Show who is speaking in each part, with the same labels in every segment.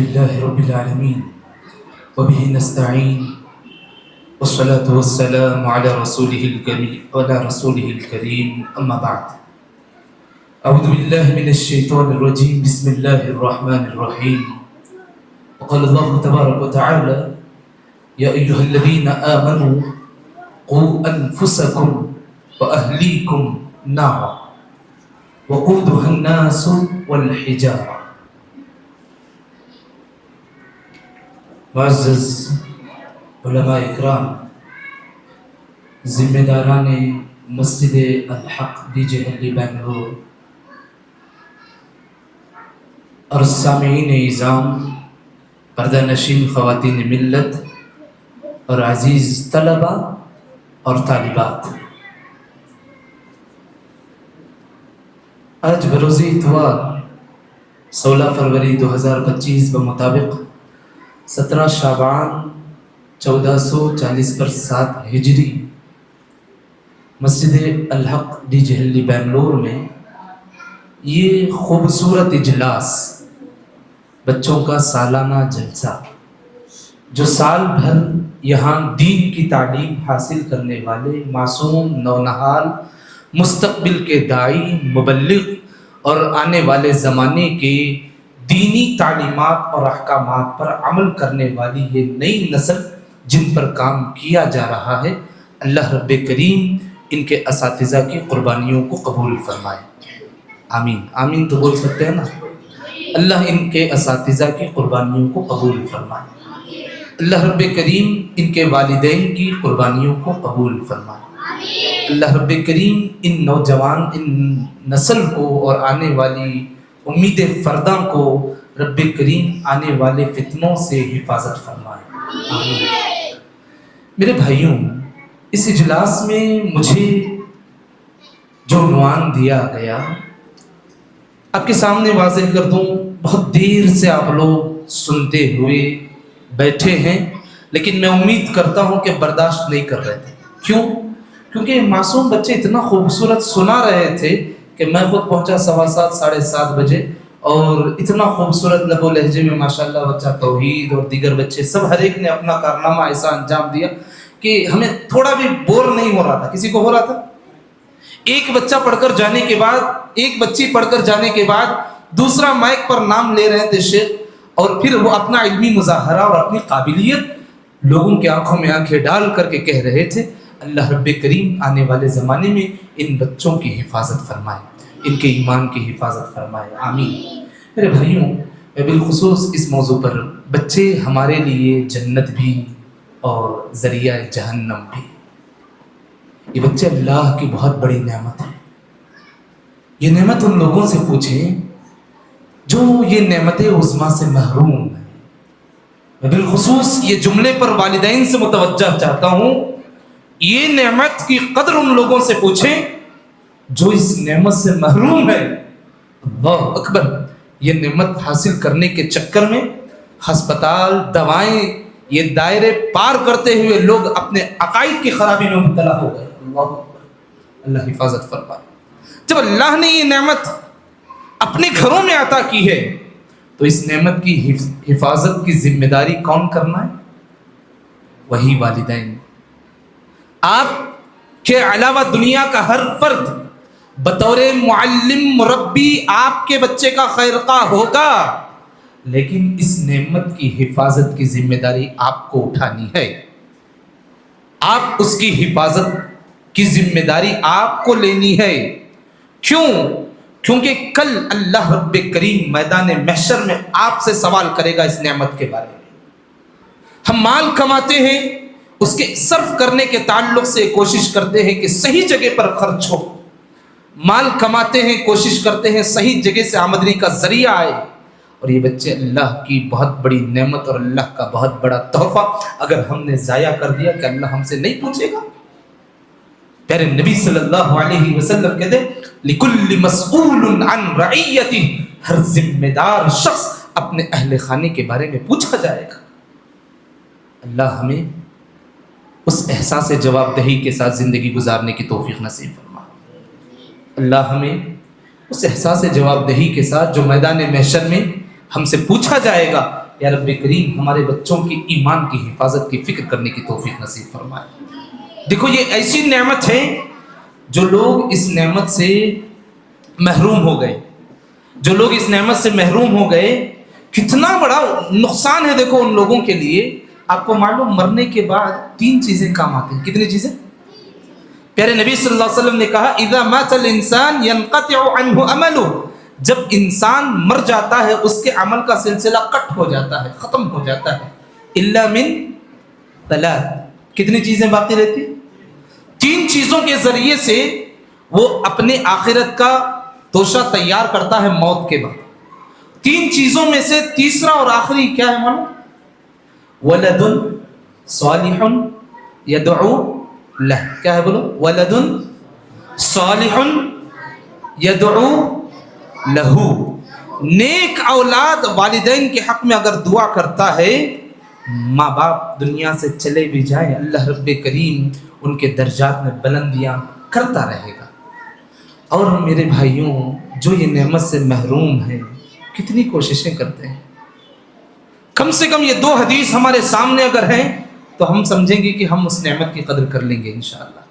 Speaker 1: لله رب العالمين وبه نستعين والصلاة والسلام على رسوله الكريم أما بعد. أعوذ بالله من الشيطان الرجيم. بسم الله الرحمن الرحيم. وقال الله تبارك وتعالى: يا أيها الذين آمنوا قوا أنفسكم وأهليكم نارا وقودها الناس والحجارة. معزز علماء اکرام، ذمہ داران مسجد الحق ڈی.جے ہلی بنگلور اور سامعین اعظام، پردہ نشین خواتین ملت اور عزیز طلبہ اور طالبات، آج بروز اتوار 16 فروری 2025 بمطابق 17 شعبان 1440 پر 7 ہجری مسجد الحق ڈی.جے ہلی بنگلور میں یہ خوبصورت اجلاس، بچوں کا سالانہ جلسہ، جو سال بھر یہاں دین کی تعلیم حاصل کرنے والے معصوم نونہال مستقبل کے داعی، مبلغ اور آنے والے زمانے کے دینی تعلیمات اور احکامات پر عمل کرنے والی یہ نئی نسل جن پر کام کیا جا رہا ہے، اللہ رب کریم ان کے اساتذہ کی قربانیوں کو قبول فرمائے. آمین. آمین تو بول سکتے ہیں نا. اللہ ان کے اساتذہ کی قربانیوں کو قبول فرمائے. اللہ رب کریم ان کے والدین کی قربانیوں کو قبول فرمائے. اللہ رب کریم ان نوجوان، ان نسل کو اور آنے والی امید فرداں کو رب کریم آنے والے فتنوں سے حفاظت فرمائے. آمین. میرے بھائیوں، اس اجلاس میں مجھے جو عنوان دیا گیا آپ کے سامنے واضح کر دوں. بہت دیر سے آپ لوگ سنتے ہوئے بیٹھے ہیں، لیکن میں امید کرتا ہوں کہ برداشت نہیں کر رہے تھے. کیوں؟ کیونکہ معصوم بچے اتنا خوبصورت سنا رہے تھے کہ میں خود پہنچا 7:15 7:30 بجے، اور اتنا خوبصورت لب و لہجے میں ماشاءاللہ بچہ توحید اور دیگر بچے سب ہر ایک نے اپنا کارنامہ ایسا انجام دیا کہ ہمیں تھوڑا بھی بور نہیں ہو رہا تھا. کسی کو ہو رہا تھا؟ ایک بچہ پڑھ کر جانے کے بعد، ایک بچی پڑھ کر جانے کے بعد دوسرا مائک پر نام لے رہے تھے شیخ، اور پھر وہ اپنا علمی مظاہرہ اور اپنی قابلیت لوگوں کی آنکھوں میں آنکھیں ڈال کر کے کہہ رہے تھے. اللہ رب کریم آنے والے زمانے میں ان بچوں کی حفاظت فرمائے، ان کے ایمان کی حفاظت فرمائے. آمین. میرے بھائیوں، میں بالخصوص اس موضوع پر، بچے ہمارے لیے جنت بھی اور ذریعہ جہنم بھی. یہ بچے اللہ کی بہت بڑی نعمت ہے. یہ نعمت ان لوگوں سے پوچھیں جو یہ نعمت عظمیٰ سے محروم ہیں. میں بالخصوص یہ جملے پر والدین سے متوجہ چاہتا ہوں، یہ نعمت کی قدر ان لوگوں سے پوچھیں جو اس نعمت سے محروم ہے. اللہ اکبر. یہ نعمت حاصل کرنے کے چکر میں ہسپتال، دوائیں، یہ دائرے پار کرتے ہوئے لوگ اپنے عقائد کی خرابی میں مبتلا ہو گئے. اللہ اکبر. اللہ حفاظت فرمائے. جب اللہ نے یہ نعمت اپنے گھروں میں عطا کی ہے تو اس نعمت کی حفاظت کی ذمہ داری کون کرنا ہے؟ وہی والدین. آپ کے علاوہ دنیا کا ہر فرد بطور معلم، مربی آپ کے بچے کا خیر خواہ ہوگا، لیکن اس نعمت کی حفاظت کی ذمہ داری آپ کو اٹھانی ہے. آپ اس کی حفاظت کی ذمہ داری آپ کو لینی ہے. کیوں؟ کیونکہ کل اللہ رب کریم میدان محشر میں آپ سے سوال کرے گا اس نعمت کے بارے میں. ہم مال کماتے ہیں، اس کے صرف کرنے کے تعلق سے کوشش کرتے ہیں کہ صحیح جگہ پر خرچ ہو. مال کماتے ہیں، کوشش کرتے ہیں صحیح جگہ سے آمدنی کا ذریعہ آئے. اور یہ بچے اللہ کی بہت بڑی نعمت اور اللہ کا بہت بڑا تحفہ، اگر ہم نے ضائع کر دیا کہ اللہ ہم سے نہیں پوچھے گا؟ پیارے نبی صلی اللہ علیہ وسلم کہتے ہیں لِكُلِّ مَسْئُولٌ عَنْ رَعِيَّتِهِ. ہر ذمہ دار شخص اپنے اہل خانے کے بارے میں پوچھا جائے گا. اللہ ہمیں اس احساس جواب دہی کے ساتھ زندگی گزارنے کی توفیق نصیب فرما. اللہ ہمیں اس احساس جواب دہی کے ساتھ جو میدان محشر میں ہم سے پوچھا جائے گا یا رب کریم ہمارے بچوں کے ایمان کی حفاظت کی فکر کرنے کی توفیق نصیب فرمائے۔ دیکھو یہ ایسی نعمت ہے جو لوگ اس نعمت سے محروم ہو گئے، جو لوگ اس نعمت سے محروم ہو گئے، کتنا بڑا نقصان ہے دیکھو ان لوگوں کے لیے۔ آپ کو معلوم مرنے کے بعد 3 چیزیں کام آتی ہیں۔ کتنی چیزیں؟ پیارے نبی صلی اللہ علیہ وسلم نے کہا اذا مات الانسان ينقطع عنه عمله، جب انسان مر جاتا ہے اس کے عمل کا سلسلہ کٹ ہو جاتا ہے، ختم ہو جاتا ہے، الا من 3، کتنی چیزیں باقی رہتی؟ 3 چیزوں کے ذریعے سے وہ اپنے آخرت کا توشہ تیار کرتا ہے موت کے بعد۔ 3 چیزوں میں سے تیسرا اور آخری کیا ہے معلوم؟ ولد صالح يدعو لہ، کیا ہے بولو؟ ولد صالح يدعو لہو، نیک اولاد والدین کے حق میں اگر دعا کرتا ہے، ماں باپ دنیا سے چلے بھی جائیں، اللہ رب کریم ان کے درجات میں بلندیاں کرتا رہے گا۔ اور میرے بھائیوں جو یہ نعمت سے محروم ہیں کتنی کوششیں کرتے ہیں، کم سے کم یہ 2 حدیث ہمارے سامنے اگر ہیں تو ہم سمجھیں گے کہ ہم اس نعمت کی قدر کر لیں گے انشاءاللہ،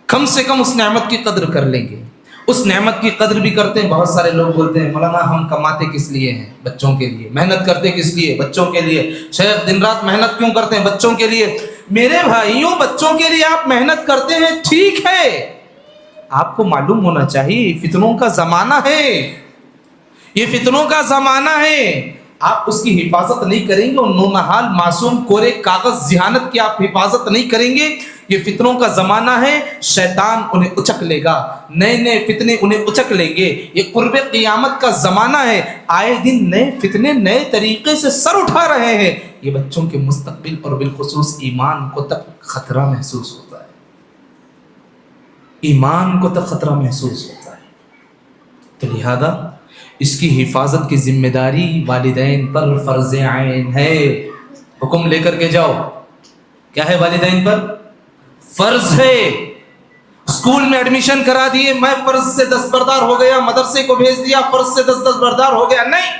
Speaker 1: کم سے کم اس نعمت کی قدر کر لیں گے۔ اس نعمت کی قدر بھی کرتے ہیں۔ بہت سارے لوگ بولتے ہیں مولانا ہم کماتے کس لیے ہیں؟ بچوں کے لیے۔ محنت کرتے کس لیے؟ بچوں کے لیے۔ شیخ دن رات محنت کیوں کرتے ہیں؟ بچوں کے لیے۔ میرے بھائیوں بچوں کے لیے آپ محنت کرتے ہیں ٹھیک ہے، آپ کو معلوم ہونا چاہیے فتنوں کا زمانہ ہے، یہ فتنوں کا زمانہ ہے، آپ اس کی حفاظت نہیں کریں گے، اور نونہال معصوم کورے کاغذ ذہانت کی آپ حفاظت نہیں کریں گے، یہ فتنوں کا زمانہ ہے، شیطان انہیں اچک لے گا، نئے نئے فتنے انہیں اچک لیں گے، یہ قرب قیامت کا زمانہ ہے، آئے دن نئے فتنے نئے طریقے سے سر اٹھا رہے ہیں، یہ بچوں کے مستقبل اور بالخصوص ایمان کو تک خطرہ محسوس ہوتا ہے، ایمان کو تک خطرہ محسوس ہوتا ہے۔ تو لہذا اس کی حفاظت کی ذمہ داری والدین پر فرض عین ہے۔ حکم لے کر کے جاؤ، کیا ہے والدین پر؟ فرض ہے۔ اسکول میں ایڈمیشن کرا دیے، میں فرض سے دستبردار ہو گیا، مدرسے کو بھیج دیا، فرض سے دستبردار ہو گیا، نہیں،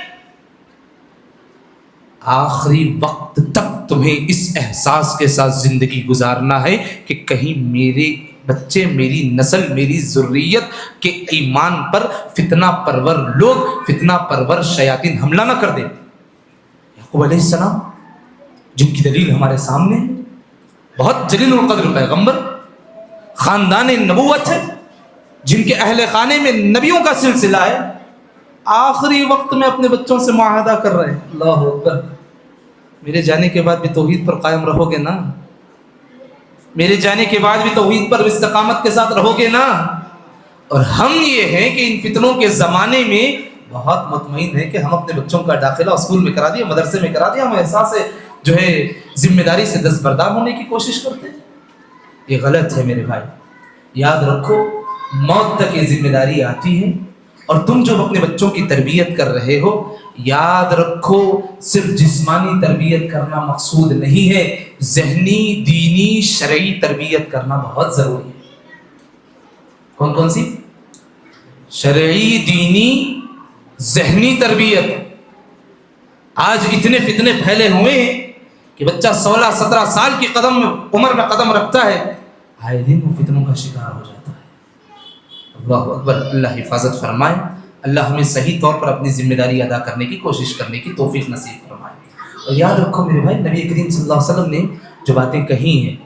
Speaker 1: آخری وقت تک تمہیں اس احساس کے ساتھ زندگی گزارنا ہے کہ کہیں میرے بچے، میری نسل، میری ذریت کے ایمان پر فتنہ پرور لوگ، فتنہ پرور شیاطین حملہ نہ کر دیں۔ یعقوب علیہ السلام جن کی دلیل ہمارے سامنے ہے، بہت جلیل القدر پیغمبر، خاندان نبوت ہے، جن کے اہل خانے میں نبیوں کا سلسلہ ہے، آخری وقت میں اپنے بچوں سے معاہدہ کر رہے ہیں، اللہ اکبر، میرے جانے کے بعد بھی توحید پر قائم رہو گے نا؟ میرے جانے کے بعد بھی توحید پر استقامت کے ساتھ رہو گے نا؟ اور ہم یہ ہیں کہ ان فتنوں کے زمانے میں بہت مطمئن ہے کہ ہم اپنے بچوں کا داخلہ اسکول میں کرا دیا، مدرسے میں کرا دیا، ہم احساس جو ہے ذمہ داری سے دستبردار ہونے کی کوشش کرتے ہیں۔ یہ غلط ہے میرے بھائی، یاد رکھو موت تک یہ ذمہ داری آتی ہے، اور تم جو اپنے بچوں کی تربیت کر رہے ہو، یاد رکھو صرف جسمانی تربیت کرنا مقصود نہیں ہے، ذہنی، دینی، شرعی تربیت کرنا بہت ضروری ہے۔ کون کون سی؟ شرعی، دینی، ذہنی تربیت۔ آج اتنے فتنے پھیلے ہوئے ہیں کہ بچہ 16-17 سال کی عمر میں قدم رکھتا ہے، آئے دن وہ فتنوں کا شکار ہو جاتا ہے۔ اللہ اکبر، اللہ حفاظت فرمائے، اللہ ہمیں صحیح طور پر اپنی ذمہ داری ادا کرنے کی کوشش کرنے کی توفیق نصیب فرمائے۔ اور یاد رکھو میرے بھائی، نبی کریم صلی اللہ علیہ وسلم نے جو باتیں کہی ہیں،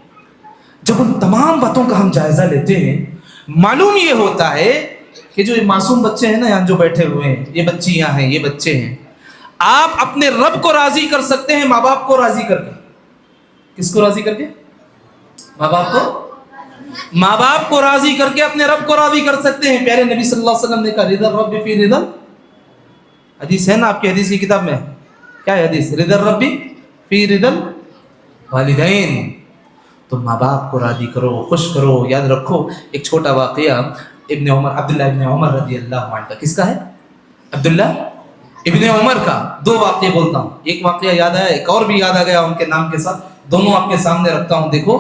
Speaker 1: جب ان تمام باتوں کا ہم جائزہ لیتے ہیں، معلوم یہ ہوتا ہے کہ جو یہ معصوم بچے ہیں نا یہاں جو بیٹھے ہوئے ہیں، یہ بچیاں ہیں، یہ بچے ہیں، آپ اپنے رب کو راضی کر سکتے ہیں ماں باپ کو راضی کر کے۔ کس کو راضی کر کے؟ ماں باپ کو، ماں باپ کو راضی کر کے اپنے رب کو راضی کر سکتے ہیں۔ پیارے نبی صلی اللہ علیہ وسلم نے کہا رضا الرب فی رضا، حدیث ہے نا آپ کی حدیث کی کتاب میں، کیا ہے حدیث؟ رضا الرب فی رضا والدین، تو ماں باپ کو راضی کرو، خوش کرو۔ یاد رکھو ایک چھوٹا واقعہ ابن عمر، عبداللہ ابن عمر رضی اللہ عنہ کا، کس کا ہے؟ عبداللہ ابن عمر کا۔ 2 واقعے بولتا ہوں، ایک واقعہ یاد آیا، ایک اور بھی یاد آ گیا ان کے نام کے ساتھ، دونوں آپ کے سامنے رکھتا ہوں۔ دیکھو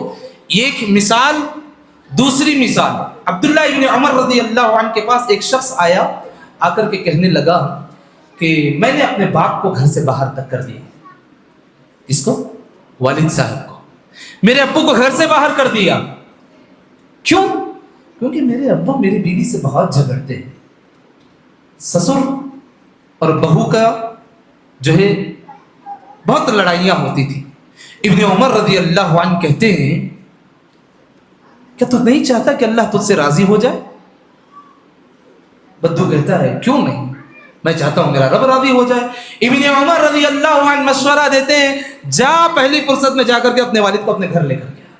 Speaker 1: ایک مثال، دوسری مثال۔ عبداللہ ابن عمر رضی اللہ عنہ کے پاس ایک شخص آیا، آ کر کے کہنے لگا کہ میں نے اپنے باپ کو گھر سے باہر تک کر دیا. اس کو والد صاحب کو, میرے ابو کو گھر سے باہر کر دیا. کیوں؟ کیونکہ میرے ابو میری بیوی سے بہت جھگڑتے ہیں. سسر اور بہو کا جو ہے بہت لڑائیاں ہوتی تھی. ابن عمر رضی اللہ عنہ کہتے ہیں کیا تو نہیں چاہتا کہ اللہ تجھ سے راضی ہو جائے؟ بدو کہتا ہے کیوں نہیں, میں چاہتا ہوں میرا رب راضی ہو جائے. ابن عمر رضی اللہ عنہ مشورہ دیتے ہیں جا پہلی فرصت میں جا کر کے اپنے والد کو اپنے گھر لے کر گیا.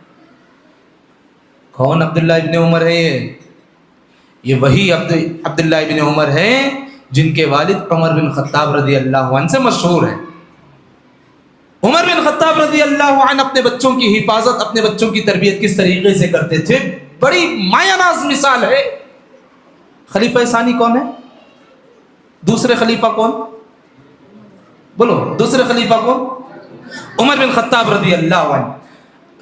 Speaker 1: کون عبداللہ ابن عمر ہے؟ یہ وہی عبداللہ ابن عمر ہیں جن کے والد عمر بن خطاب رضی اللہ عنہ سے مشہور ہیں. عمر بن خطاب رضی اللہ عنہ اپنے بچوں کی حفاظت, اپنے بچوں کی تربیت کس طریقے سے کرتے تھے, بڑی مایہ ناز مثال ہے. خلیفہ ثانی کون ہے؟ دوسرے خلیفہ کون؟ بولو دوسرے خلیفہ کون؟ عمر بن خطاب رضی اللہ عنہ.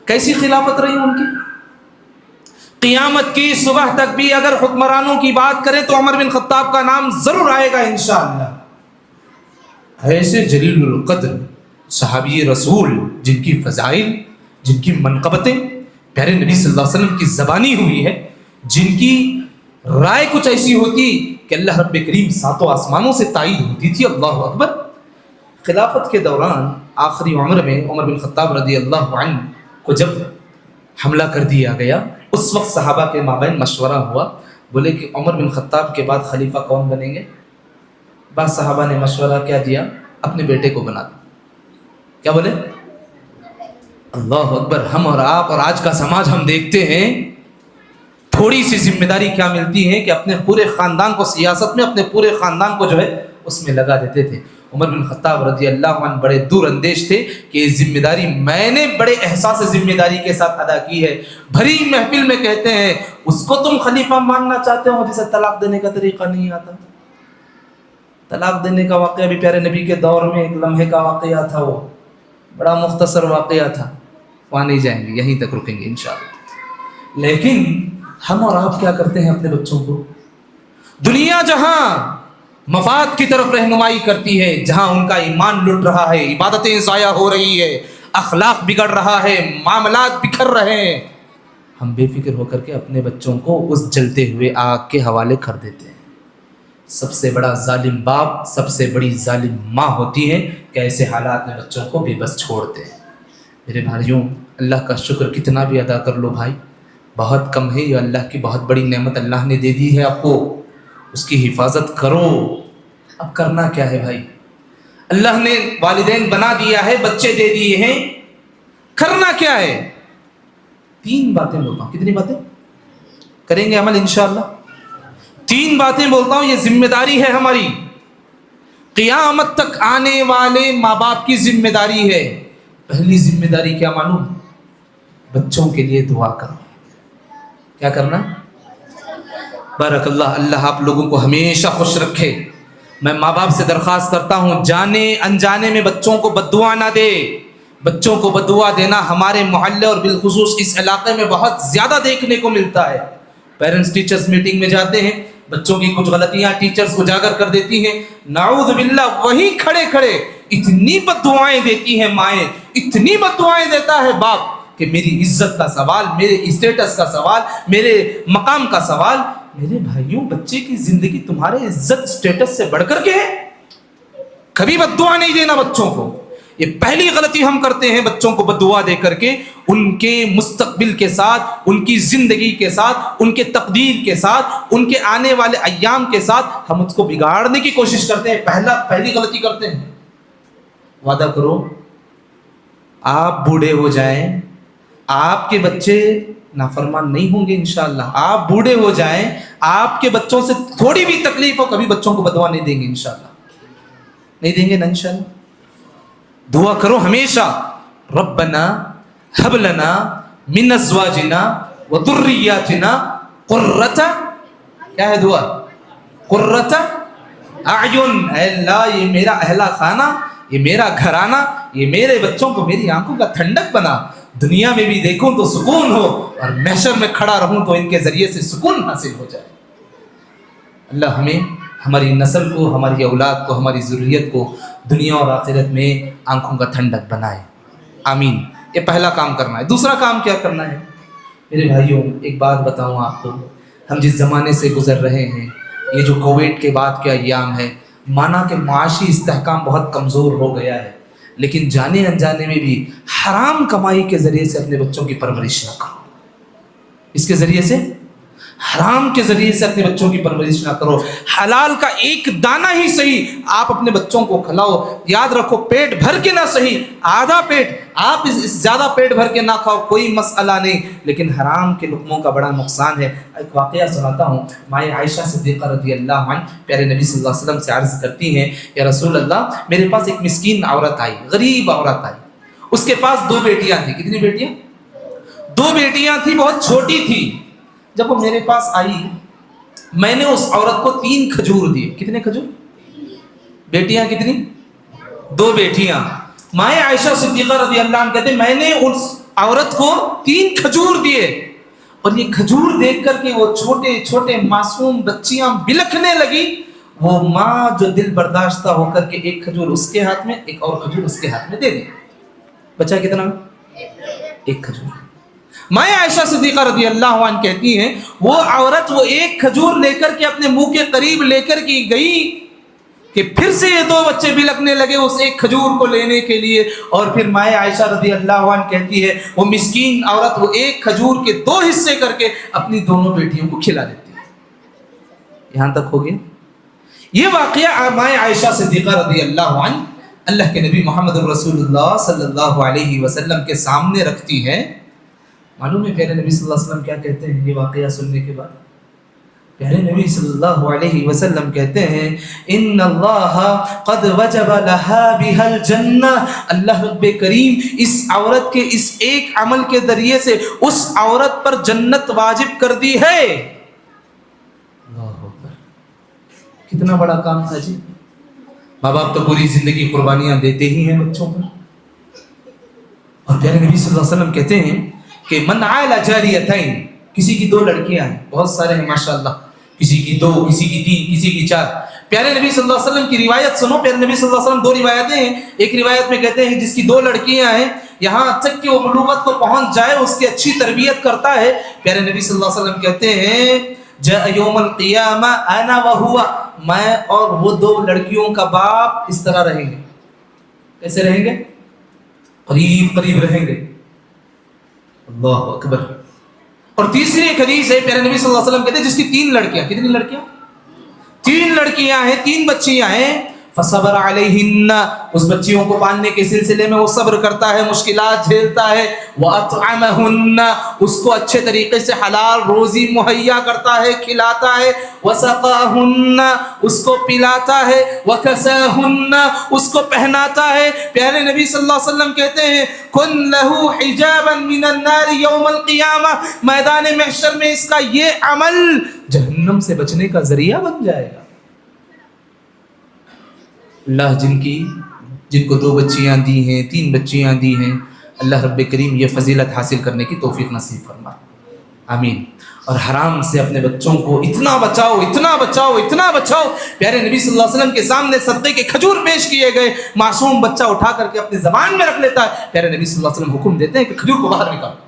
Speaker 1: کیسی خلافت رہی ان کی؟ قیامت کی صبح تک بھی اگر حکمرانوں کی بات کریں تو عمر بن خطاب کا نام ضرور آئے گا انشاءاللہ. ایسے جلیل القدر صحابی رسول جن کی فضائل, جن کی منقبتیں پیارے نبی صلی اللہ علیہ وسلم کی زبانی ہوئی ہے, جن کی رائے کچھ ایسی ہوتی کہ اللہ رب کریم ساتوں آسمانوں سے تائید ہوتی تھی. اللہ اکبر. خلافت کے دوران آخری عمر میں عمر بن خطاب رضی اللہ عنہ کو جب حملہ کر دیا گیا, اس وقت صحابہ کے مابین مشورہ ہوا, بولے کہ عمر بن خطاب کے بعد خلیفہ کون بنیں گے؟ بعض صحابہ نے مشورہ کیا دیا, اپنے بیٹے کو بنا دو. کیا بولے؟ اللہ اکبر. ہم اور آپ اور آج کا سماج ہم دیکھتے ہیں تھوڑی سی ذمہ داری کیا ملتی ہے کہ اپنے پورے خاندان کو سیاست میں, اپنے پورے خاندان کو جو ہے اس میں لگا دیتے تھے. عمر بن خطاب رضی اللہ عنہ بڑے دور اندیش تھے کہ یہ ذمہ داری میں نے بڑے احساس ذمہ داری کے ساتھ ادا کی ہے. بھری محفل میں کہتے ہیں اس کو تم خلیفہ ماننا چاہتے ہو جسے طلاق دینے کا طریقہ نہیں آتا. طلاق دینے کا واقعہ بھی پیارے نبی کے دور میں ایک لمحے کا واقعہ تھا, وہ بڑا مختصر واقعہ تھا, وہاں نہیں جائیں گے, یہیں تک رکیں گے انشاءاللہ. لیکن ہم اور آپ کیا کرتے ہیں اپنے بچوں کو؟ دنیا جہاں مفاد کی طرف رہنمائی کرتی ہے, جہاں ان کا ایمان لٹ رہا ہے, عبادتیں ضائع ہو رہی ہے, اخلاق بگڑ رہا ہے, معاملات بکھر رہے ہیں, ہم بے فکر ہو کر کے اپنے بچوں کو اس جلتے ہوئے آگ کے حوالے کر دیتے ہیں. سب سے بڑا ظالم باپ, سب سے بڑی ظالم ماں ہوتی ہے کہ ایسے حالات میں بچوں کو بے بس چھوڑتے ہیں. میرے بھائیوں, اللہ کا شکر کتنا بھی ادا کر لو بھائی, بہت کم ہے. یہ اللہ کی بہت بڑی نعمت اللہ نے دے دی ہے آپ کو, اس کی حفاظت کرو. اب کرنا کیا ہے بھائی؟ اللہ نے والدین بنا دیا ہے, بچے دے دیے ہیں, کرنا کیا ہے؟ 3 باتیں بولتا ہوں. کتنی باتیں کریں گے عمل انشاءاللہ؟ 3 باتیں بولتا ہوں, یہ ذمہ داری ہے ہماری, قیامت تک آنے والے ماں باپ کی ذمہ داری ہے. پہلی ذمہ داری کیا معلوم؟ بچوں کے لیے دعا کرو. کیا کرنا؟ بارک اللہ, اللہ آپ لوگوں کو ہمیشہ خوش رکھے. میں ماں باپ سے درخواست کرتا ہوں جانے انجانے میں بچوں کو بددعا نہ دے. بچوں کو بددعا دینا ہمارے محلے اور بالخصوص اس علاقے میں بہت زیادہ دیکھنے کو ملتا ہے. پیرنٹس ٹیچرز میٹنگ میں جاتے ہیں, بچوں کی کچھ غلطیاں ٹیچرز اجاگر کر دیتی ہیں, نعوذ باللہ وہیں کھڑے کھڑے اتنی بددعائیں دیتی ہیں مائیں, اتنی بددعائیں دیتا ہے باپ کہ میری عزت کا سوال, میرے اسٹیٹس کا سوال, میرے مقام کا سوال. میرے بھائیوں, بچے کی زندگی تمہارے عزت اسٹیٹس سے بڑھ کر کے ہے. کبھی بددعا نہیں دینا بچوں کو. یہ پہلی غلطی ہم کرتے ہیں, بچوں کو بددعا دے کر کے ان کے مستقبل کے ساتھ, ان کی زندگی کے ساتھ, ان کے تقدیر کے ساتھ, ان کے آنے والے ایام کے ساتھ ہم اس کو بگاڑنے کی کوشش کرتے ہیں. پہلی غلطی کرتے ہیں. وعدہ کرو آپ بوڑھے ہو جائیں, آپ کے بچے نافرمان نہیں ہوں گے انشاءاللہ. آپ بوڑھے ہو جائیں, آپ کے بچوں سے تھوڑی بھی تکلیف ہو, کبھی بچوں کو بددعا نہیں دیں گے انشاءاللہ. نہیں دیں گے نا انشاءاللہ. دعا کرو ہمیشہ, ربنا ہب لنا من ازواجنا وذریاتنا قرۃ, کیا ہے دعا؟ قرۃ اعین. اے اللہ یہ میرا اہل خانہ, یہ میرا گھرانہ, یہ میرے بچوں کو میری آنکھوں کا ٹھنڈک بنا. دنیا میں بھی دیکھوں تو سکون ہو, اور محشر میں کھڑا رہوں تو ان کے ذریعے سے سکون حاصل ہو جائے. اللہ ہمیں ہماری نسل کو، ہماری اولاد کو، ہماری ذریت کو دنیا اور آخرت میں آنکھوں کا ٹھنڈک بنائے، آمین۔ یہ پہلا کام کرنا ہے۔ دوسرا کام کیا کرنا ہے؟ میرے بھائیوں، ایک بات بتاؤں آپ کو، ہم جس زمانے سے گزر رہے ہیں، یہ جو کووڈ کے بعد کے ایام ہے، مانا کہ معاشی استحکام بہت کمزور ہو گیا ہے، لیکن جانے انجانے میں بھی حرام کمائی کے ذریعے سے اپنے بچوں کی پرورش نہ کرو۔ اس کے ذریعے سے، حرام کے ذریعے سے اپنے بچوں کی پرورش نہ کرو۔ حلال کا ایک دانہ ہی صحیح آپ اپنے بچوں کو کھلاؤ۔ یاد رکھو، پیٹ بھر کے نہ صحیح، آدھا پیٹ، آپ زیادہ پیٹ بھر کے نہ کھاؤ، کوئی مسئلہ نہیں، لیکن حرام کے لقموں کا بڑا نقصان ہے۔ ایک واقعہ سناتا ہوں۔ مائیں عائشہ صدیقہ رضی اللہ عنہ پیارے نبی صلی اللہ علیہ وسلم سے عرض کرتی ہیں، یا رسول اللہ، میرے پاس ایک مسکین عورت آئی، غریب عورت آئی، اس کے پاس 2 بیٹیاں تھیں۔ کتنی بیٹیاں؟ 2 بیٹیاں تھیں، بہت چھوٹی تھی۔ جب وہ میرے پاس آئی، میں نے اس عورت کو 3 کھجور دیے۔ کتنے کھجور؟ بیٹیاں کتنی؟ 2 بیٹیاں۔ مائیں عائشہ صدیقہ رضی اللہ عنہ کہتے ہیں، میں نے اس عورت کو 3 کھجور دیے، اور یہ کھجور دیکھ کر کے وہ چھوٹے چھوٹے معصوم بچیاں بلکنے لگی۔ وہ ماں جو دل برداشتہ ہو کر کے ایک کھجور اس کے ہاتھ میں، ایک اور کھجور اس کے ہاتھ میں دے دی۔ بچہ کتنا؟ 1 کھجور۔ مائیں عائشہ صدیقہ رضی اللہ عنہ کہتی ہیں، وہ عورت وہ 1 کھجور لے کر کے اپنے منہ کے قریب لے کر کے گئی کہ پھر سے یہ 2 بچے بلکنے لگے اس 1 کھجور کو لینے کے لیے، اور پھر مائیں عائشہ رضی اللہ عنہ کہتی ہے، وہ مسکین عورت وہ 1 کھجور کے 2 حصے کر کے اپنی دونوں بیٹیوں کو کھلا دیتی ہے۔ یہاں تک ہو گیا۔ یہ واقعہ مائیں عائشہ صدیقہ رضی اللہ عنہ اللہ کے نبی محمد رسول اللہ صلی اللہ علیہ وسلم کے سامنے رکھتی ہے۔ معلوم ہے پیارے نبی صلی اللہ علیہ وسلم کیا کہتے ہیں یہ واقعہ سننے کے بعد؟ پیارے نبی صلی اللہ علیہ وسلم کہتے ہیں، ان اللہ قد وجب لها بها الجنہ، اللہ رب کریم اس عورت کے اس ایک عمل کے ذریعے سے اس عورت پر جنت واجب کر دی ہے۔ اللہ اکبر، کتنا بڑا کام تھا جی۔ ماں باپ تو پوری زندگی قربانیاں دیتے ہی ہیں بچوں پر، اور پیارے نبی صلی اللہ علیہ وسلم کہتے ہیں کہ من عال جاریتین، کسی کی 2 لڑکیاں ہیں، بہت سارے ہیں ماشاءاللہ، کسی کی 2، کسی کی 3، کسی کی 4۔ پیارے نبی صلی اللہ علیہ وسلم کی روایت سنو۔ پیارے نبی صلی اللہ علیہ وسلم 2 روایتیں ہیں، ایک روایت میں کہتے ہیں جس کی 2 لڑکیاں ہیں، یہاں تک کہ وہ بلوغت کو پہنچ جائے اس کی اچھی تربیت کرتا ہے۔ پیارے نبی صلی اللہ علیہ وسلم کہتے ہیں، جاء یوم القیامہ انا وہو، میں اور وہ 2 لڑکیوں کا باپ اس طرح رہیں گے۔ کیسے رہیں گے؟ قریب قریب رہیں گے۔ اللہ اکبر۔ اور تیسری ایک حدیث ہے، پیارے نبی صلی اللہ علیہ وسلم کہتے ہیں جس کی 3 لڑکیاں، کتنی لڑکیاں؟ 3 لڑکیاں ہیں، 3 بچیاں ہیں، فصبر علیہن، اس بچیوں کو پالنے کے سلسلے میں وہ صبر کرتا ہے، مشکلات جھیلتا ہے، وَأَطْعَمَهُنَّ، اس کو اچھے طریقے سے حلال روزی مہیا کرتا ہے، کھلاتا ہے، وَسَقَاهُنَّ، اس کو پلاتا ہے، وَكَسَاهُنَّ، اس کو پہناتا ہے۔ پیارے نبی صلی اللہ علیہ وسلم کہتے ہیں، کن لہو حجابا من النار یوم القیامہ، میدان محشر میں اس کا یہ عمل جہنم سے بچنے کا ذریعہ بن جائے گا۔ اللہ جن کو 2 بچیاں دی ہیں، 3 بچیاں دی ہیں، اللہ رب کریم یہ فضیلت حاصل کرنے کی توفیق نصیب فرما، آمین۔ اور حرام سے اپنے بچوں کو اتنا بچاؤ، اتنا بچاؤ، اتنا بچاؤ۔ پیارے نبی صلی اللہ علیہ وسلم کے سامنے صدقے کے کھجور پیش کیے گئے، معصوم بچہ اٹھا کر کے اپنی زبان میں رکھ لیتا ہے، پیارے نبی صلی اللہ علیہ وسلم حکم دیتے ہیں کہ کھجور کو باہر نکالو۔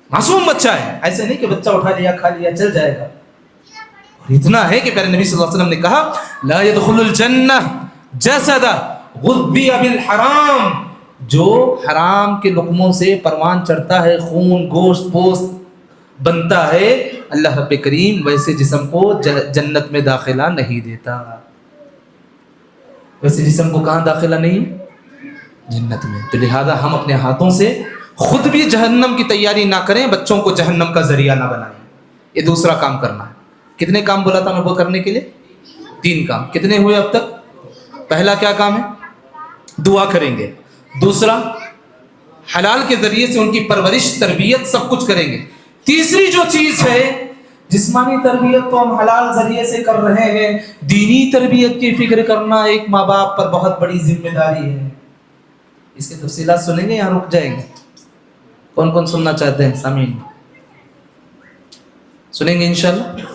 Speaker 1: معصوم بچہ ہے، ایسے نہیں کہ بچہ اٹھا لیا کھا لیا چل جائے گا۔ اور اتنا ہے کہ پیارے نبی صلی اللہ علیہ وسلم نے کہا، لا يدخل الجنہ جسد غذی بالحرام، جو حرام کے لقموں سے پروان چڑھتا ہے، خون گوشت پوست بنتا ہے، اللہ رب کریم ویسے جسم کو جنت میں داخلہ نہیں دیتا۔ ویسے جسم کو کہاں داخلہ نہیں؟ جنت میں۔ تو لہذا ہم اپنے ہاتھوں سے خود بھی جہنم کی تیاری نہ کریں، بچوں کو جہنم کا ذریعہ نہ بنائیں۔ یہ دوسرا کام کرنا ہے۔ کتنے کام بولا تھا میں وہ کرنے کے لیے؟ 3 کام۔ کتنے ہوئے اب تک؟ پہلا کیا کام ہے؟ دعا کریں گے۔ دوسرا، حلال کے ذریعے سے ان کی پرورش، تربیت سب کچھ کریں گے۔ تیسری جو چیز ہے، جسمانی تربیت تو ہم حلال ذریعے سے کر رہے ہیں، دینی تربیت کی فکر کرنا ایک ماں باپ پر بہت بڑی ذمہ داری ہے۔ اس کی تفصیلات سنیں گے یا رک جائیں گے؟ کون کون سننا چاہتے ہیں؟ سامعین سنیں گے انشاءاللہ؟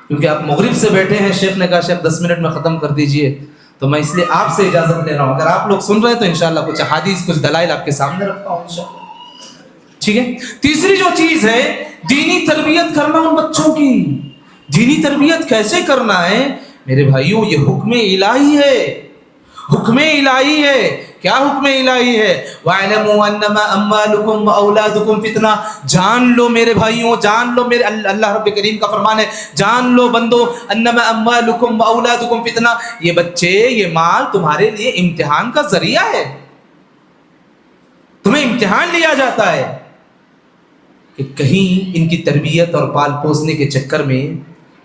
Speaker 1: کیونکہ آپ مغرب سے بیٹھے ہیں، شیخ نے کہا شیخ 10 منٹ میں ختم کر دیجئے، تو میں اس لیے آپ سے اجازت لے رہا ہوں. اگر آپ لوگ سن رہے ہیں تو انشاءاللہ کچھ احادیث، کچھ دلائل آپ کے سامنے رکھتا ہوں انشاءاللہ. ٹھیک ہے. تیسری جو چیز ہے دینی تربیت کرنا ان بچوں کی. دینی تربیت کیسے کرنا ہے میرے بھائیوں؟ یہ حکم الہی ہے. حکم الہی ہے. کیا حکم الہی ہے؟ وَاعْلَمُوا أَنَّمَا أَمْوَالُكُمْ وَأَوْلَادُكُمْ فِتْنَةٌ. جان لو میرے بھائیوں، جان لو میرے، اللہ رب کریم کا فرمان ہے، جان لو بندو، أَنَّمَا أَمْوَالُكُمْ وَأَوْلَادُكُمْ فِتْنَةٌ. یہ بچے، یہ مال تمہارے لیے امتحان کا ذریعہ ہے. تمہیں امتحان لیا جاتا ہے کہ کہیں ان کی تربیت اور پال پوسنے کے چکر میں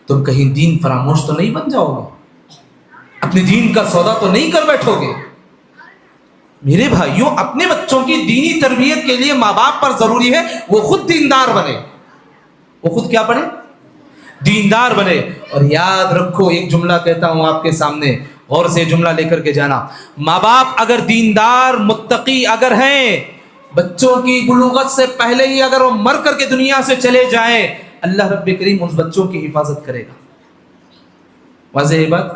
Speaker 1: تم کہیں دین فراموش تو نہیں بن جاؤ گے، اپنے دین کا سودا تو نہیں کر بیٹھو گے. میرے بھائیوں، اپنے بچوں کی دینی تربیت کے لیے ماں باپ پر ضروری ہے وہ خود دیندار بنے. وہ خود کیا بنے؟ دیندار بنے. اور یاد رکھو، ایک جملہ کہتا ہوں آپ کے سامنے، غور سے جملہ لے کر کے جانا. ماں باپ اگر دیندار متقی اگر ہیں، بچوں کی بلوغت سے پہلے ہی اگر وہ مر کر کے دنیا سے چلے جائیں، اللہ رب کریم اس بچوں کی حفاظت کرے گا. واضح ہے بات؟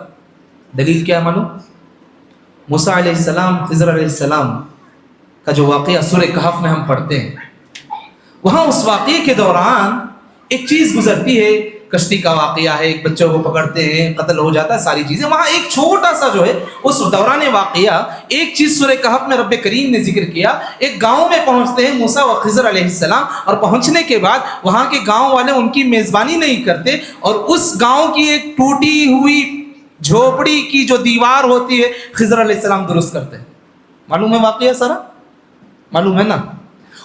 Speaker 1: دلیل کیا معلوم؟ موسیٰ علیہ السلام، خضر علیہ السلام کا جو واقعہ سورہ کہف میں ہم پڑھتے ہیں، وہاں اس واقعے کے دوران ایک چیز گزرتی ہے. کشتی کا واقعہ ہے، ایک بچے کو پکڑتے ہیں، قتل ہو جاتا ہے، ساری چیزیں. وہاں ایک چھوٹا سا جو ہے اس دوران واقعہ ایک چیز سورہ کہف میں رب کریم نے ذکر کیا. ایک گاؤں میں پہنچتے ہیں موسیٰ و خضر علیہ السلام، اور پہنچنے کے بعد وہاں کے گاؤں والے ان کی میزبانی نہیں کرتے، اور اس گاؤں کی ایک ٹوٹی ہوئی جھوپڑی کی جو دیوار ہوتی ہے خضر علیہ السلام درست کرتے ہیں. معلوم ہے واقعہ سارا؟ معلوم ہے نا؟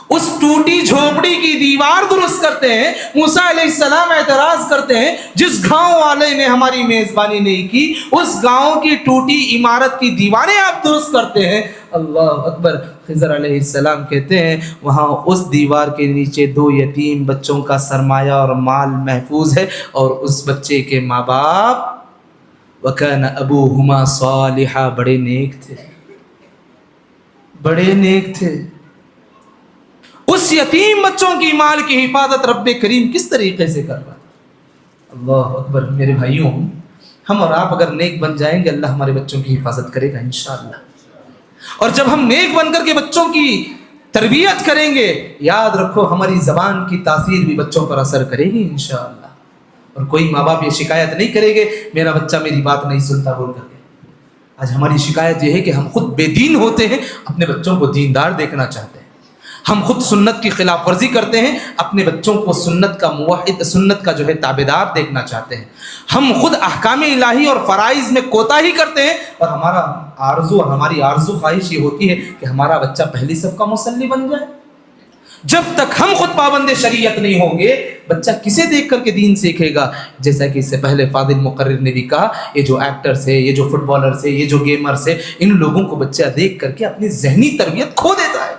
Speaker 1: اس ٹوٹی جھوپڑی کی دیوار درست کرتے ہیں. موسیٰ علیہ السلام اعتراض کرتے ہیں، جس گاؤں والے نے ہماری میزبانی نہیں کی اس گاؤں کی ٹوٹی عمارت کی دیواریں آپ درست کرتے ہیں. اللہ اکبر. خضر علیہ السلام کہتے ہیں وہاں اس دیوار کے نیچے 2 یتیم بچوں کا سرمایہ اور مال محفوظ ہے، اور اس بچے کے ماں باپ وَكَانَ أَبُوهُمَا صَالِحًا، بڑے نیک تھے، بڑے نیک تھے. اس یتیم بچوں کی مال کی حفاظت رب کریم کس طریقے سے کر رہا ہے؟ اللہ اکبر. میرے بھائیوں، ہم اور آپ اگر نیک بن جائیں گے اللہ ہمارے بچوں کی حفاظت کرے گا انشاءاللہ. اور جب ہم نیک بن کر کے بچوں کی تربیت کریں گے، یاد رکھو ہماری زبان کی تاثیر بھی بچوں پر اثر کرے گی انشاءاللہ. اور کوئی ماں باپ یہ شکایت نہیں کرے گے میرا بچہ میری بات نہیں سنتا بول کر کے. آج ہماری شکایت یہ ہے کہ ہم خود بے دین ہوتے ہیں، اپنے بچوں کو دیندار دیکھنا چاہتے ہیں. ہم خود سنت کی خلاف ورزی کرتے ہیں، اپنے بچوں کو سنت کا موحد، سنت کا جو ہے تابعدار دیکھنا چاہتے ہیں. ہم خود احکام الہی اور فرائض میں کوتاہی کرتے ہیں، اور ہمارا آرزو اور ہماری آرزو خواہش یہ ہوتی ہے کہ ہمارا بچہ پہلی صف کا مصلی بن جائے. جب تک ہم خود پابند شریعت نہیں ہوں گے، بچہ کسے دیکھ کر کے دین سیکھے گا؟ جیسا کہ اس سے پہلے فاضل مقرر نے بھی کہا، یہ جو ایکٹرز ہے، یہ جو فٹ بالرز ہے، یہ جو گیمرز ہے، ان لوگوں کو بچہ دیکھ کر کے اپنی ذہنی تربیت کھو دیتا ہے.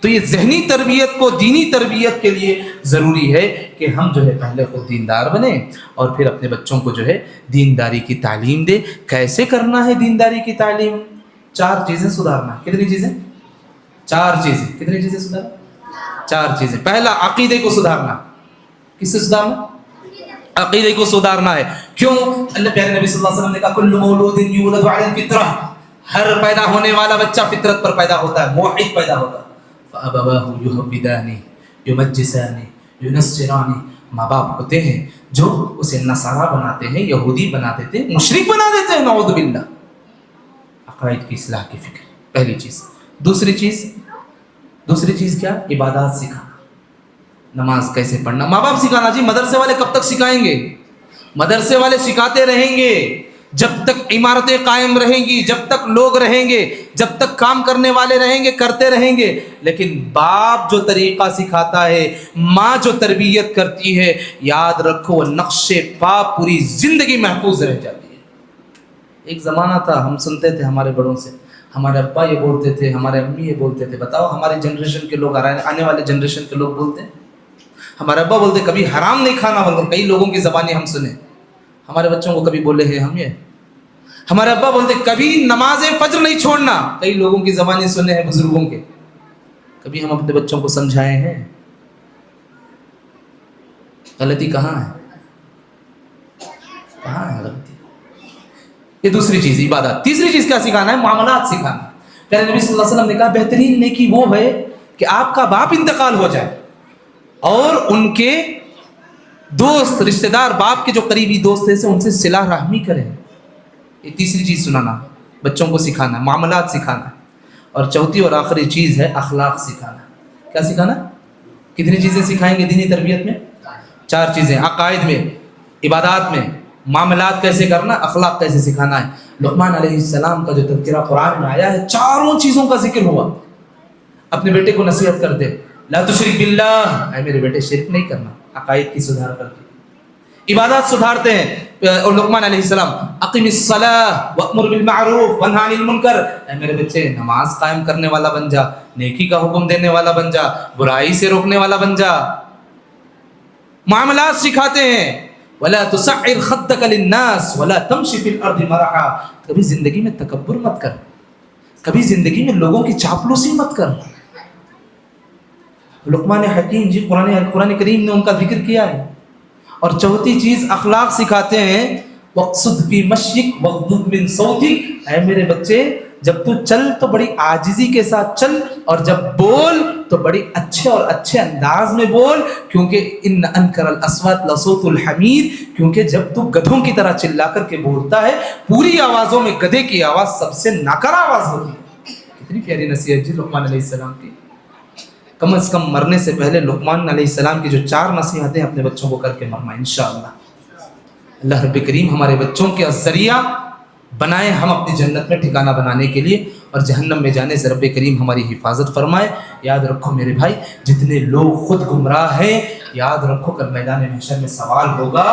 Speaker 1: تو یہ ذہنی تربیت کو دینی تربیت کے لیے ضروری ہے کہ ہم جو ہے پہلے خود دیندار بنیں، اور پھر اپنے بچوں کو جو ہے دینداری کی تعلیم دیں. کیسے کرنا ہے دینداری کی تعلیم؟ 4 چیزیں سدھارنا. کتنی چیزیں؟ 4 چیزیں. کتنی چیزیں سدھارنا؟ 4 چیزیں. پہلا، عقیدے کو سدھارنا. کس سے سدھارنا؟ عقیدے کو سدھارنا ہے. کیوں؟ اللہ پیارے نبی صلی اللہ علیہ وسلم نے کہا کل مولود یولد علی الفطرہ، ہر پیدا ہونے والا بچہ فطرت پر پیدا ہوتا ہے، موحد پیدا ہوتا ہے. فَأَبَوَاهُ يُهَوِّدَانِهِ يُمَجِّسَانِهِ يُنَصِّرَانِهِ. ماں باپ ہوتے ہیں جو اسے نصارہ بناتے ہیں، یہودی بنا دیتے ہیں، مشرک بنا دیتے ہیں، نعوذ باللہ. عقائد کی اصلاح کی فکر، پہلی چیز. دوسری چیز کیا؟ عبادات سکھانا. نماز کیسے پڑھنا ماں باپ سکھانا. جی مدرسے والے کب تک سکھائیں گے؟ مدرسے والے سکھاتے رہیں گے جب تک عمارتیں قائم رہیں گی، جب تک لوگ رہیں گے، جب تک کام کرنے والے رہیں گے، کرتے رہیں گے. لیکن باپ جو طریقہ سکھاتا ہے، ماں جو تربیت کرتی ہے، یاد رکھو نقش پا پوری زندگی محفوظ رہ جاتی ہے. ایک زمانہ تھا ہم سنتے تھے ہمارے بڑوں سے، ہمارے ابا یہ بولتے تھے، ہمارے امی یہ بولتے تھے. بتاؤ ہمارے جنریشن کے لوگ، آنے والے جنریشن کے لوگ بولتے ہیں، ہمارے ابا بولتے کبھی حرام نہیں کھانا. بولتے کئی لوگوں کی زبانیں ہم سنیں، ہمارے بچوں کو کبھی بولے ہیں ہم یہ. ہمارے ابا بولتے کبھی نماز فجر نہیں چھوڑنا. کئی لوگوں کی زبانیں سنے ہیں بزرگوں کے. کبھی ہم اپنے بچوں کو سمجھائے ہیں؟ غلطی کہاں ہے؟ کہاں ہے غلطی؟ یہ دوسری چیز عبادت. تیسری چیز کیا سکھانا ہے؟ معاملات سکھانا. پیارے نبی صلی اللہ علیہ وسلم نے کہا بہترین نیکی وہ ہے کہ آپ کا باپ انتقال ہو جائے اور ان کے دوست رشتہ دار، باپ کے جو قریبی دوست ہیں ان سے صلہ رحمی کریں. یہ تیسری چیز سنانا، بچوں کو سکھانا، معاملات سکھانا. اور چوتھی اور آخری چیز ہے اخلاق سکھانا. کیا سکھانا؟ کتنی چیزیں سکھائیں گے دینی تربیت میں؟ 4 چیزیں. عقائد میں، عبادات میں، معاملات کیسے کرنا، اخلاق کیسے سکھانا ہے. لقمان علیہ السلام کا جو تذکرہ قرآن میں آیا ہے، 4 چیزوں کا ذکر ہوا. اپنے بیٹے کو نصیحت کرتے، لا تشرک باللہ، اے میرے بیٹے شرک نہیں کرنا. عقائد کی سدھار کرتے، عبادات سدھارتے ہیں. اور لقمان علیہ السلام اقم الصلاۃ وامر بالمعروف وانہی عن المنکر، اے میرے بچے نماز قائم کرنے والا بن جا، نیکی کا حکم دینے والا بن جا، برائی سے روکنے والا بن جا. معاملات سکھاتے ہیں، ولا تصعر خدک للناس ولا تمشی فی الارض مرحا، کبھی زندگی میں تکبر مت کر، کبھی زندگی میں لوگوں کی چاپلوسی مت کر. لقمان حکیم جی قرآن کریم نے ان کا ذکر کیا ہے. اور چوتھی چیز اخلاق سکھاتے ہیں، وقصد فی مشیک وغضض من صوتک، اے میرے بچے جب تو چل تو بڑی عاجزی کے ساتھ چل، اور جب بول تو بڑی اچھے اور اچھے انداز میں بول، کیونکہ ان انکر الاصوات لصوت الحمیر، کیونکہ جب تو گدھوں کی طرح چلا کر کے بولتا ہے، پوری آوازوں میں گدھے کی آواز سب سے ناکارہ آواز ہوتی ہے. کتنی پیاری نصیحت جی لقمان علیہ السلام کی. کم از کم مرنے سے پہلے لقمان علیہ السلام کی جو 4 نصیحتیں اپنے بچوں کو کر کے مرنا انشاءاللہ. اللہ رب کریم ہمارے بچوں کے ذریعہ بنائے ہم اپنی جنت میں ٹھکانہ بنانے کے لیے، اور جہنم میں جانے سے رب کریم ہماری حفاظت فرمائے. یاد رکھو میرے بھائی، جتنے لوگ خود گمراہ ہیں، یاد رکھو کل میدان محشر میں سوال ہوگا،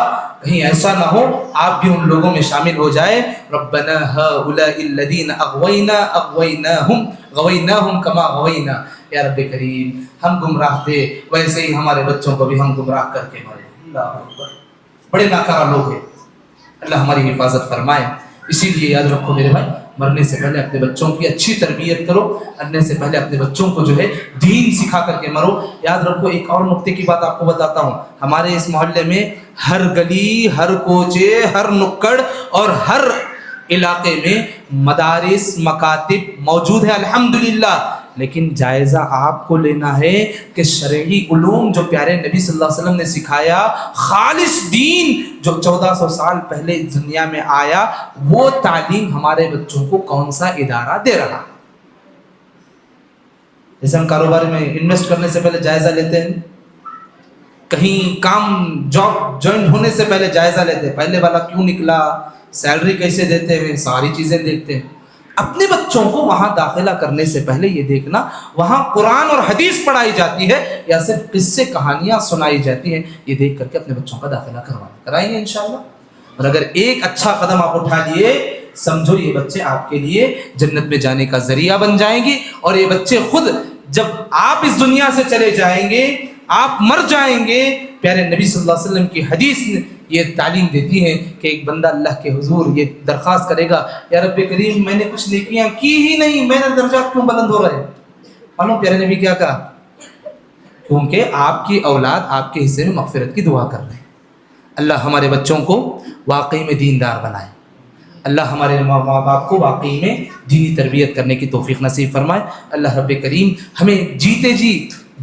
Speaker 1: کہیں ایسا نہ ہو آپ بھی ان لوگوں میں شامل ہو جائے. ربنا هؤلاء الذين غویناہم کما غوینا، یا رب کریم ہم گمراہ تھے ویسے ہی ہمارے بچوں کو بھی ہم گمراہ کر کے مرے. اللہ اکبر، بڑے ناکارہ لوگ ہیں. اللہ ہماری حفاظت فرمائے. اسی لیے یاد رکھو میرے بھائی، مرنے سے پہلے اپنے بچوں کی اچھی تربیت کرو، مرنے سے پہلے اپنے بچوں کو جو ہے دین سکھا کر کے مرو. یاد رکھو ایک اور نقطے کی بات آپ کو بتاتا ہوں، ہمارے اس محلے میں ہر گلی، ہر کوچے، ہر نکڑ اور ہر علاقے میں مدارس، مکاتب موجود ہے الحمدللہ. لیکن جائزہ آپ کو لینا ہے کہ شرعی علوم جو پیارے نبی صلی اللہ علیہ وسلم نے سکھایا، خالص دین جو 1400 سال پہلے دنیا میں آیا، وہ تعلیم ہمارے بچوں کو کون سا ادارہ دے رہا. جیسے ہم کاروبار میں انویسٹ کرنے سے پہلے جائزہ لیتے ہیں، کہیں کام جاب جوائن ہونے سے پہلے جائزہ لیتے ہیں، پہلے والا کیوں نکلا، سیلری کیسے دیتے ہیں، ساری چیزیں دیکھتے ہیں. اپنے بچوں کو وہاں داخلہ کرنے سے پہلے یہ دیکھنا وہاں قرآن اور حدیث پڑھائی جاتی ہے یا صرف قصے کہانیاں سنائی جاتی ہیں، یہ دیکھ کر کے اپنے بچوں کا داخلہ کرائیں گے انشاءاللہ. اور اگر ایک اچھا قدم آپ اٹھا لیے، سمجھو یہ بچے آپ کے لیے جنت میں جانے کا ذریعہ بن جائیں گے. اور یہ بچے خود جب آپ اس دنیا سے چلے جائیں گے، آپ مر جائیں گے، پیارے نبی صلی اللہ علیہ وسلم کی حدیث یہ تعلیم دیتی ہے کہ ایک بندہ اللہ کے حضور یہ درخواست کرے گا، یا رب کریم میں نے کچھ نیکیاں کی ہی نہیں، میرے درجات کیوں بلند ہو رہے ہیں؟ معلوم پیارے نبی کیا کہا؟ کیونکہ آپ کی اولاد آپ کے حصے میں مغفرت کی دعا کر رہے ہیں. اللہ ہمارے بچوں کو واقعی میں دیندار بنائے. اللہ ہمارے ماں باپ کو واقعی میں دینی تربیت کرنے کی توفیق نصیب فرمائے. اللہ رب کریم ہمیں جیتے جی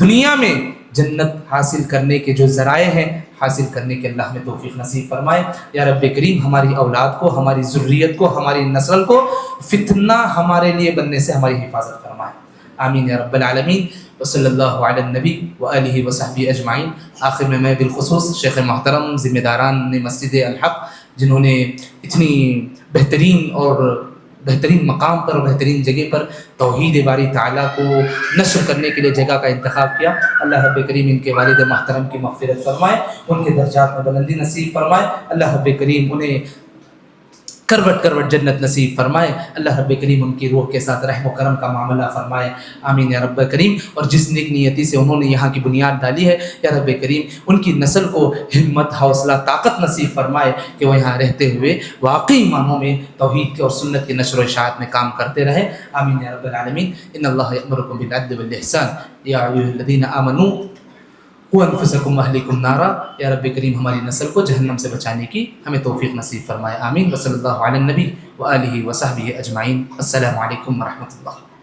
Speaker 1: دنیا میں جنت حاصل کرنے کے جو ذرائع ہیں حاصل کرنے کے اللہ ہمیں توفیق نصیب فرمائے. یا رب کریم ہماری اولاد کو، ہماری ذریت کو، ہماری نسل کو فتنہ ہمارے لیے بننے سے ہماری حفاظت فرمائے. آمین یا رب العالمین. وصلی اللہ علی النبی وآلہ وصحبہ اجمعین. آخر میں بالخصوص شیخ محترم، ذمہ داران مسجد الحق، جنہوں نے اتنی بہترین مقام پر، بہترین جگہ پر توحید باری تعالیٰ کو نشر کرنے کے لیے جگہ کا انتخاب کیا، اللہ رب کریم ان کے والد محترم کی مغفرت فرمائے، ان کے درجات میں بلندی نصیب فرمائے. اللہ رب کریم انہیں کروٹ کروٹ جنت نصیب فرمائے. اللہ رب کریم ان کی روح کے ساتھ رحم و کرم کا معاملہ فرمائے. آمین یا رب کریم. اور جس نیک نیتی سے انہوں نے یہاں کی بنیاد ڈالی ہے، یا رب کریم ان کی نسل کو ہمت، حوصلہ، طاقت نصیب فرمائے کہ وہ یہاں رہتے ہوئے واقعی معنوں میں توحید اور سنت کی نشر و اشاعت میں کام کرتے رہے. آمین یا رب العالمین. ان اللہ یأمرکم بالعدل والإحسان یا ایھا الذین آمنوا وانفسکم واہلیکم نارا. یا رب کریم ہماری نسل کو جہنم سے بچانے کی ہمیں توفیق نصیب فرمائے. آمین. وصلی اللہ علی النبی وآلہ وصحبہ اجمعین. السلام علیکم ورحمۃ اللہ.